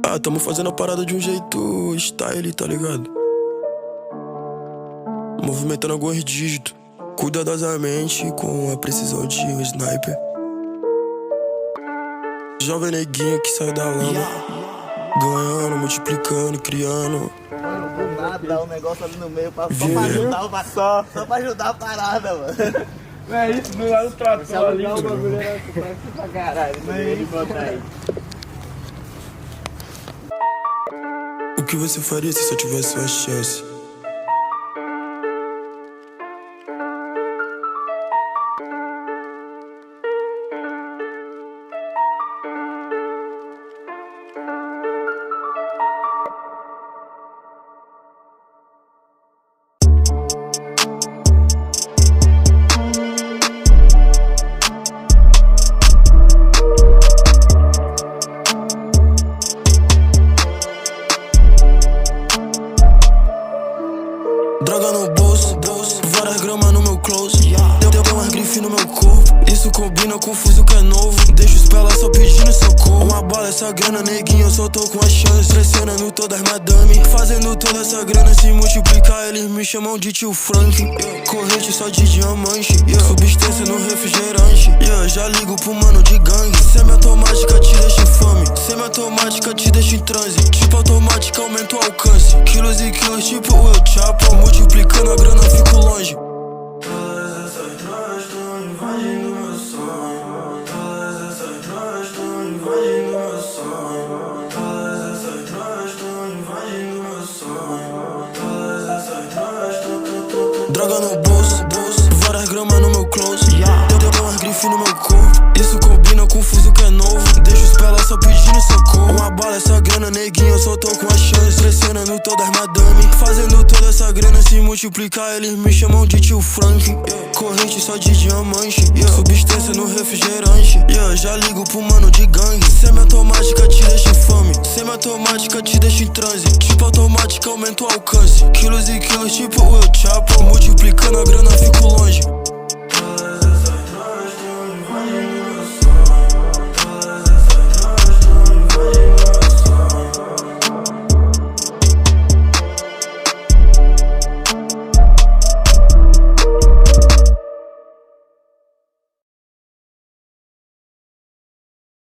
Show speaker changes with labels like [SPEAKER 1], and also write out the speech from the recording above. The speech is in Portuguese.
[SPEAKER 1] Ah, tamo fazendo a parada de um jeito style, tá ligado? Movimentando alguns dígitos, cuidadosamente com a precisão de um sniper. Jovem neguinho que sai da lama, ganhando, multiplicando, criando.
[SPEAKER 2] Mano, do nada, um negócio ali no meio só pra ajudar a parada, mano.
[SPEAKER 3] Não é isso, do lado do trator ali.
[SPEAKER 2] O bagulho era pra caralho, ele botar aí.
[SPEAKER 1] O que você faria se só tivesse uma chance? Droga no bolso, várias gramas no meu close. Deu umas grifes no meu corpo. Isso combina com o fuzil que é novo. Deixa os pelas só pedindo socorro. Uma bala, essa grana, neguinho, eu só tô com a chance. Pressionando todas madame, fazendo toda essa grana se multiplicar. Eles me chamam de tio Frank. Corrente só de diamante, substância no refrigerante. Já ligo pro mano de gangue. Semi-automática te deixa em fome, semi-automática te deixa em transe. Tipo automática aumenta o alcance. Quilos e quilos tipo eu Chapo. Multiplicando a grana fico longe. Todas essas drogas tão invadindo meu sonho. Todas essas drogas tão invadindo meu sonho. Todas essas drogas tão invadindo meu sonho. Todas essas drogas tão. Droga no bolso, várias gramas no meu close. Deu umas grifes no meu corpo. Isso combina com o fuzil que é novo. Deixa os pelas só pedindo socorro. Uma bala, essa grana, neguinho, eu só tô com a chance. Pressionando todas madame, fazendo toda essa grana se multiplicar. Eles me chamam de tio Frank. Corrente só de diamante, substância no refrigerante. Já ligo pro mano de gangue. Semi-automática te deixa em fome, semi-automática te deixa em transe. Tipo automática aumenta o alcance. Quilos e quilos tipo eu Chapo. Multiplicando a grana fico longe.